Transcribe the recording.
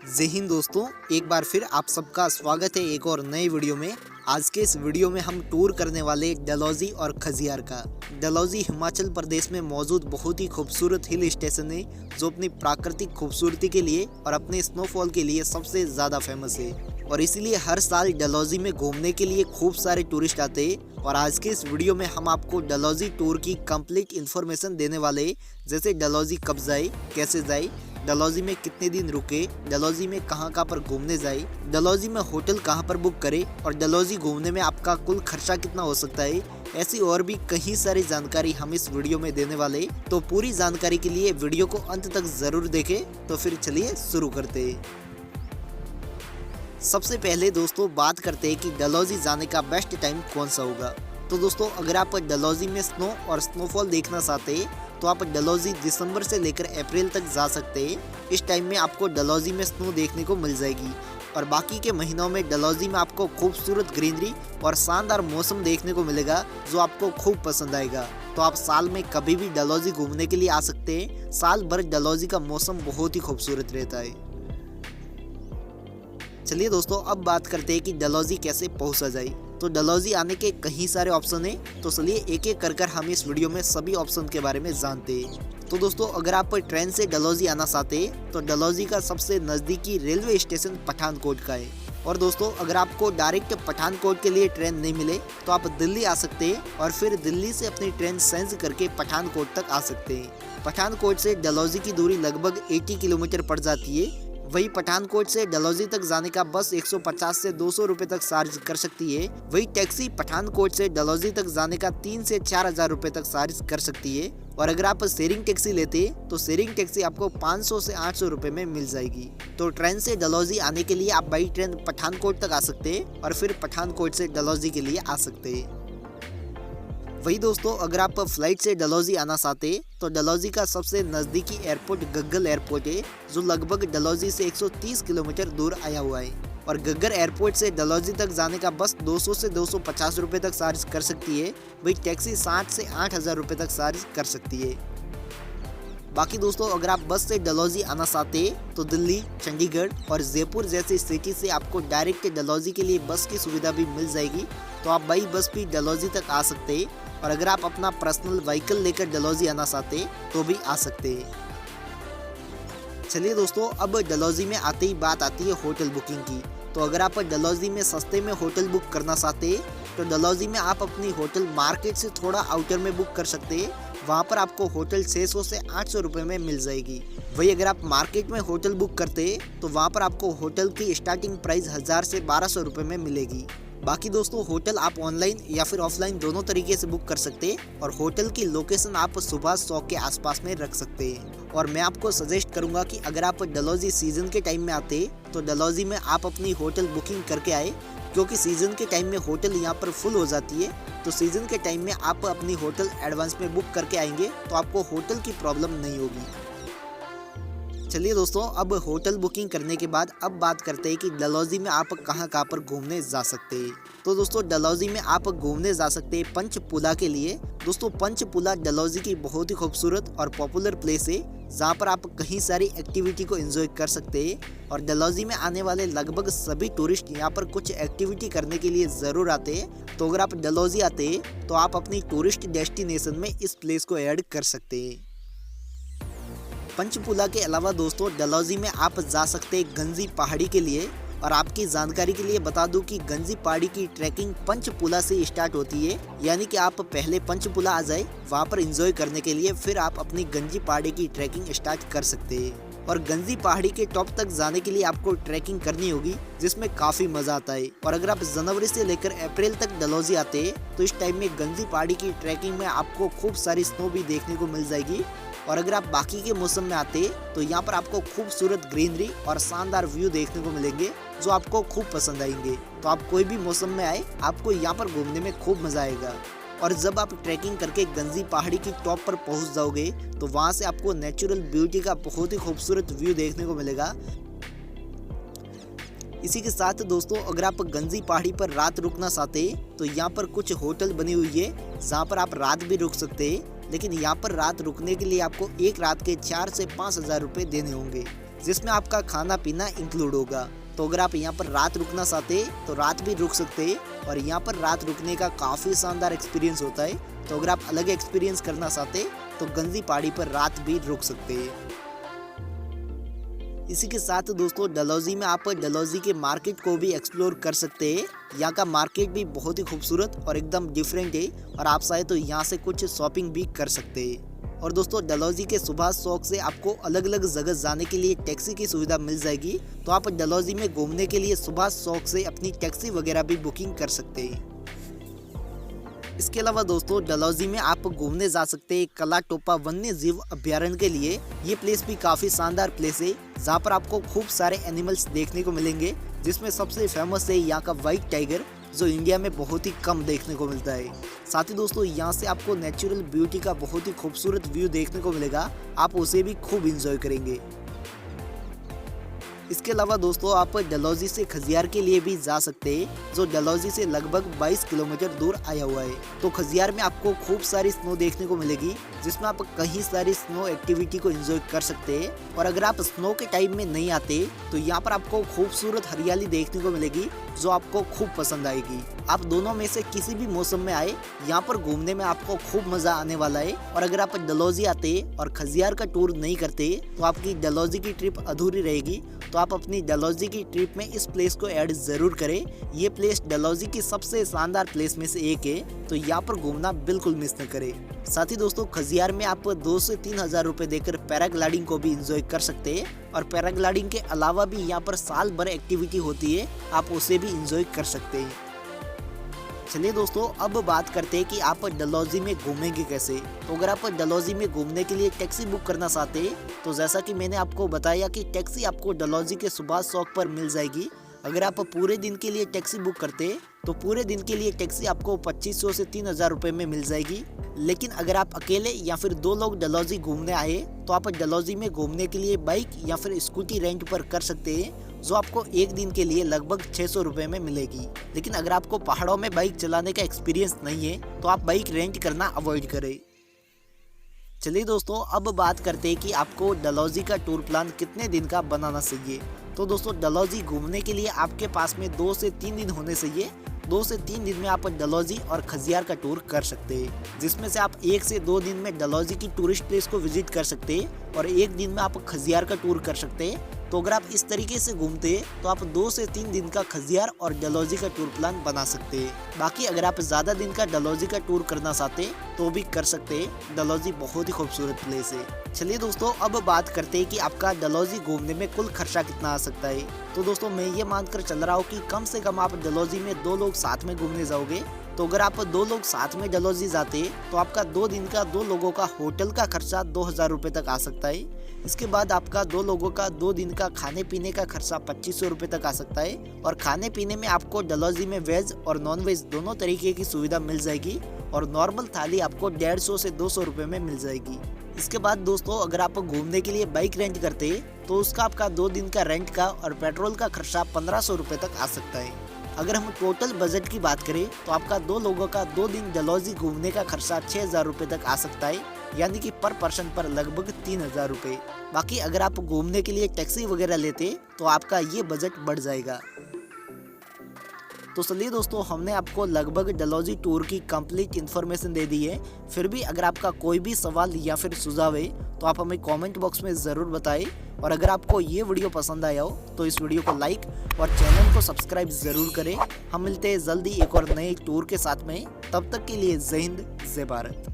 जय हिंद दोस्तों, एक बार फिर आप सबका स्वागत है एक और नए वीडियो में। आज के इस वीडियो में हम टूर करने वाले डलहौजी और खजियार का। डलहौजी हिमाचल प्रदेश में मौजूद बहुत ही खूबसूरत हिल स्टेशन है जो अपनी प्राकृतिक खूबसूरती के लिए और अपने स्नोफॉल के लिए सबसे ज़्यादा फेमस है और इसीलिए हर साल डलहौजी में घूमने के लिए खूब सारे टूरिस्ट आते हैं। और आज के इस वीडियो में हम आपको डलहौजी टूर की कंप्लीट इन्फॉर्मेशन देने वाले हैं, जैसे डलहौजी कब जाए, कैसे जाए, डलहौजी में कितने दिन रुके, डलहौजी में कहाँ पर घूमने जाए, डलहौजी में होटल कहाँ पर बुक करे और डलहौजी घूमने में आपका कुल खर्चा कितना हो सकता है। ऐसी और भी कई सारी जानकारी हम इस वीडियो में देने वाले, तो पूरी जानकारी के लिए वीडियो को अंत तक जरूर देखें। तो फिर चलिए शुरू करते हैं। सबसे पहले दोस्तों बात करते हैं कि डलहौजी जाने का बेस्ट टाइम कौन सा होगा। तो दोस्तों अगर आप डलहौजी में स्नो और स्नोफॉल देखना चाहते हैं तो आप डलहौजी दिसंबर से लेकर अप्रैल तक जा सकते हैं। इस टाइम में आपको डलहौजी में स्नो देखने को मिल जाएगी और बाकी के महीनों में डलहौजी में आपको खूबसूरत ग्रीनरी और शानदार मौसम देखने को मिलेगा जो आपको खूब पसंद आएगा। तो आप साल में कभी भी डलहौजी घूमने के लिए आ सकते हैं। साल भर डलहौजी का मौसम बहुत ही खूबसूरत रहता है। चलिए दोस्तों अब बात करते हैं कि डलहौजी कैसे पहुंचा जाए। तो डलहौजी आने के कई सारे ऑप्शन हैं, तो चलिए एक एक कर हम इस वीडियो में सभी ऑप्शन के बारे में जानते हैं। तो दोस्तों अगर आप ट्रेन से डलहौजी आना चाहते हैं तो डलहौजी का सबसे नज़दीकी रेलवे स्टेशन पठानकोट का है। और दोस्तों अगर आपको डायरेक्ट पठानकोट के लिए ट्रेन नहीं मिले तो आप दिल्ली आ सकते हैं और फिर दिल्ली से अपनी ट्रेन चेंज करके पठानकोट तक आ सकते हैं। पठानकोट से डलहौजी की दूरी लगभग 80 किलोमीटर पड़ जाती है। वही पठानकोट से डलहौजी तक जाने का बस 150 से 200 रुपए तक चार्ज कर सकती है। वही टैक्सी पठानकोट से डलहौजी तक जाने का 3 से 4 हजार रुपए तक चार्ज कर सकती है। और अगर आप शेयरिंग टैक्सी लेते हैं तो शेयरिंग टैक्सी आपको 500 से 800 रुपए में मिल जाएगी। तो ट्रेन से डलहौजी आने के लिए आप बाई ट्रेन पठानकोट तक आ सकते हैं और फिर पठानकोट से डलहौजी के लिए आ सकते हैं। वही दोस्तों अगर आप फ्लाइट से डलहौजी आना चाहते हैं तो डलहौजी का सबसे नज़दीकी एयरपोर्ट गग्गल एयरपोर्ट है जो लगभग डलहौजी से 130 किलोमीटर दूर आया हुआ है। और गग्गल एयरपोर्ट से डलहौजी तक जाने का बस 200 से 250 रुपये तक चार्ज कर सकती है। वही टैक्सी 7 से 8 हजार रुपये तक चार्ज कर सकती है। बाकी दोस्तों अगर आप बस से डलहौजी आना चाहते हैं तो दिल्ली, चंडीगढ़ और जयपुर जैसी सिटी से आपको डायरेक्ट डलहौजी के लिए बस की सुविधा भी मिल जाएगी। तो आप बाई बस भी डलहौजी तक आ सकते हैं। और अगर आप अपना पर्सनल व्हीकल लेकर डलहौजी आना चाहते हैं तो भी आ सकते हैं। चलिए दोस्तों अब डलहौजी में आते ही बात आती है होटल बुकिंग की। तो अगर आप डलहौजी में सस्ते में होटल बुक करना चाहते हैं तो डलहौजी में आप अपनी होटल मार्केट से थोड़ा आउटर में बुक कर सकते हैं। वहाँ पर आपको होटल 600 से 800 रुपये में मिल जाएगी। वही अगर आप मार्केट में होटल बुक करते हैं तो वहाँ पर आपको होटल की स्टार्टिंग प्राइस 1000 से 1200 रुपये में मिलेगी। बाकी दोस्तों होटल आप ऑनलाइन या फिर ऑफलाइन दोनों तरीके से बुक कर सकते हैं और होटल की लोकेशन आप सुभाष चौक के आसपास में रख सकते हैं। और मैं आपको सजेस्ट करूंगा कि अगर आप डलहौजी सीजन के टाइम में आते हैं तो डलहौजी में आप अपनी होटल बुकिंग करके आए, क्योंकि सीजन के टाइम में होटल यहाँ पर फुल हो जाती है। तो सीजन के टाइम में आप अपनी होटल एडवांस में बुक करके आएंगे तो आपको होटल की प्रॉब्लम नहीं होगी। चलिए दोस्तों अब होटल बुकिंग करने के बाद अब बात करते हैं कि डलहौजी में आप कहाँ पर घूमने जा सकते हैं। तो दोस्तों डलहौजी में आप घूमने जा सकते हैं पंचपुला के लिए। दोस्तों पंचपुला डलहौजी की बहुत ही खूबसूरत और पॉपुलर प्लेस है जहाँ पर आप कई सारी एक्टिविटी को एंजॉय कर सकते हैं। और डलहौजी में आने वाले लगभग सभी टूरिस्ट यहाँ पर कुछ एक्टिविटी करने के लिए ज़रूर आते हैं। तो अगर आप डलहौजी आते हैं तो आप अपनी टूरिस्ट डेस्टिनेशन में इस प्लेस को ऐड कर सकते हैं। पंचपुला के अलावा दोस्तों डलहौजी में आप जा सकते हैं गंजी पहाड़ी के लिए। और आपकी जानकारी के लिए बता दूं कि गंजी पहाड़ी की ट्रैकिंग पंचपुला से स्टार्ट होती है, यानी कि आप पहले पंचपुला आ जाए वहां पर एंजॉय करने के लिए, फिर आप अपनी गंजी पहाड़ी की ट्रैकिंग स्टार्ट कर सकते हैं। और गंजी पहाड़ी के टॉप तक जाने के लिए आपको ट्रैकिंग करनी होगी जिसमें काफ़ी मज़ा आता है। और अगर आप जनवरी से लेकर अप्रैल तक डलहौजी आते हैं तो इस टाइम में गंजी पहाड़ी की ट्रैकिंग में आपको खूब सारी स्नो भी देखने को मिल जाएगी। और अगर आप बाकी के मौसम में आते तो यहाँ पर आपको खूबसूरत ग्रीनरी और शानदार व्यू देखने को मिलेंगे जो आपको खूब पसंद आएंगे। तो आप कोई भी मौसम में आए आपको यहाँ पर घूमने में खूब मज़ा आएगा। और जब आप ट्रैकिंग करके गंजी पहाड़ी की टॉप पर पहुँच जाओगे तो वहाँ से आपको नेचुरल ब्यूटी का बहुत ही खूबसूरत व्यू देखने को मिलेगा। इसी के साथ दोस्तों अगर आप गंजी पहाड़ी पर रात रुकना चाहते हैं तो यहाँ पर कुछ होटल बनी हुई है जहाँ पर आप रात भी रुक सकते हैं। लेकिन यहाँ पर रात रुकने के लिए आपको एक रात के 4 से 5 हजार रुपये देने होंगे। जिसमें आपका खाना पीना इंक्लूड होगा। तो अगर आप यहाँ पर रात रुकना चाहते तो रात भी रुक सकते हैं और यहाँ पर रात रुकने का काफ़ी शानदार एक्सपीरियंस होता है। तो अगर आप अलग एक्सपीरियंस करना चाहते तो गंजी पहाड़ी पर रात भी रुक सकते हैं। इसी के साथ दोस्तों डलहौजी में आप डलहौजी के मार्केट को भी एक्सप्लोर कर सकते हैं। यहाँ का मार्केट भी बहुत ही खूबसूरत और एकदम डिफरेंट है और आप चाहे तो यहाँ से कुछ शॉपिंग भी कर सकते हैं। और दोस्तों डलहौजी के सुभाष चौक से आपको अलग अलग जगह जाने के लिए टैक्सी की सुविधा मिल जाएगी। तो आप डलहौजी में घूमने के लिए सुभाष चौक से अपनी टैक्सी वगैरह भी बुकिंग कर सकते हैं। इसके अलावा दोस्तों डलहौजी में आप घूमने जा सकते हैं कला टोपा वन्य जीव अभ्यारण्य के लिए। ये प्लेस भी काफ़ी शानदार प्लेस है जहाँ पर आपको खूब सारे एनिमल्स देखने को मिलेंगे, जिसमें सबसे फेमस है यहाँ का व्हाइट टाइगर, जो इंडिया में बहुत ही कम देखने को मिलता है। साथ ही दोस्तों यहाँ से आपको नेचुरल ब्यूटी का बहुत ही खूबसूरत व्यू देखने को मिलेगा, आप उसे भी खूब इंजॉय करेंगे। इसके अलावा दोस्तों आप डलहौजी से खजियार के लिए भी जा सकते हैं, जो डलहौजी से लगभग 22 किलोमीटर दूर आया हुआ है। तो खजियार में आपको खूब सारी स्नो देखने को मिलेगी, जिसमें आप कई सारी स्नो एक्टिविटी को एंजॉय कर सकते हैं। और अगर आप स्नो के टाइम में नहीं आते तो यहाँ पर आपको खूबसूरत हरियाली देखने को मिलेगी, जो आपको खूब पसंद आएगी। आप दोनों में से किसी भी मौसम में आए, यहाँ पर घूमने में आपको खूब मजा आने वाला है। और अगर आप डलहौजी आते और खजियार का टूर नहीं करते तो आपकी डलहौजी की ट्रिप अधूरी रहेगी। तो आप अपनी डलहौजी की ट्रिप में इस प्लेस को ऐड जरूर करें। ये प्लेस डलहौजी की सबसे शानदार प्लेस में से एक है, तो यहाँ पर घूमना बिल्कुल मिस न करें। साथ ही दोस्तों खजियार में आप 2 से 3 हज़ार रुपए देकर पैराग्लाइडिंग को भी एंजॉय कर सकते हैं। और पैराग्लाइडिंग के अलावा भी यहाँ पर साल भर एक्टिविटी होती है, आप उसे भी एंजॉय कर सकते हैं। चलिए दोस्तों अब बात करते हैं कि आप डलहौजी में घूमेंगे कैसे। तो अगर आप डलहौजी में घूमने के लिए टैक्सी बुक करना चाहते हैं तो जैसा कि मैंने आपको बताया कि टैक्सी आपको डलहौजी के सुभाष चौक पर मिल जाएगी। अगर आप पूरे दिन के लिए टैक्सी बुक करते हैं तो पूरे दिन के लिए टैक्सी आपको 2500 से 3000 रुपये में मिल जाएगी। लेकिन अगर आप अकेले या फिर 2 लोग डलहौजी घूमने आए तो आप डलहौजी में घूमने के लिए बाइक या फिर स्कूटी रेंट पर कर सकते हैं, जो आपको एक दिन के लिए लगभग 600 रुपये में मिलेगी। लेकिन अगर आपको पहाड़ों में बाइक चलाने का एक्सपीरियंस नहीं है तो आप बाइक रेंट करना अवॉइड करें। चलिए दोस्तों अब बात करते हैं कि आपको डलहौजी का टूर प्लान कितने दिन का बनाना चाहिए। तो दोस्तों डलहौजी घूमने के लिए आपके पास में 2 से 3 दिन होने चाहिए। 2 से 3 दिन में आप डलहौजी और खजियार का टूर कर सकते हैं, जिसमें से आप 1 से 2 दिन में डलहौजी की टूरिस्ट प्लेस को विजिट कर सकते हैं और 1 दिन में आप खजियार का टूर कर सकते हैं। तो अगर आप इस तरीके से घूमते हैं तो आप 2 से 3 दिन का खजियार और डलहौजी का टूर प्लान बना सकते हैं। बाकी अगर आप ज़्यादा दिन का डलहौजी का टूर करना चाहते हैं तो भी कर सकते हैं। डलहौजी बहुत ही खूबसूरत प्लेस है। चलिए दोस्तों अब बात करते हैं कि आपका डलहौजी घूमने में कुल खर्चा कितना आ सकता है। तो दोस्तों मैं ये मानकर चल रहा हूँ कि कम से कम आप डलहौजी में 2 लोग साथ में घूमने जाओगे। तो अगर आप 2 लोग साथ में डलहौजी जाते हैं तो आपका 2 दिन का 2 लोगों का होटल का खर्चा 2000 रुपये तक आ सकता है। इसके बाद आपका 2 लोगों का 2 दिन का खाने पीने का खर्चा 2500 रुपये तक आ सकता है। और खाने पीने में आपको डलहौजी में वेज और नॉन वेज दोनों तरीके की सुविधा मिल जाएगी और नॉर्मल थाली आपको 150 से 200 रुपये में मिल जाएगी। इसके बाद दोस्तों अगर आप घूमने के लिए बाइक रेंट करते हैं तो उसका आपका 2 दिन का रेंट का और पेट्रोल का खर्चा 1500 रुपये तक आ सकता है। अगर हम टोटल बजट की बात करें तो आपका 2 लोगों का 2 दिन डलहौजी घूमने का खर्चा 6000 रुपये तक आ सकता है, यानी कि पर पर्सन पर लगभग 3000 रुपये। बाकी अगर आप घूमने के लिए टैक्सी वगैरह लेते तो आपका ये बजट बढ़ जाएगा। तो चलिए दोस्तों हमने आपको लगभग डलहौजी टूर की कंप्लीट इन्फॉर्मेशन दे दी है। फिर भी अगर आपका कोई भी सवाल या फिर सुझाव है तो आप हमें कमेंट बॉक्स में ज़रूर बताएं। और अगर आपको ये वीडियो पसंद आया हो तो इस वीडियो को लाइक और चैनल को सब्सक्राइब ज़रूर करें। हम मिलते हैं जल्दी एक और नए टूर के साथ में, तब तक के लिए जय हिंद जय भारत।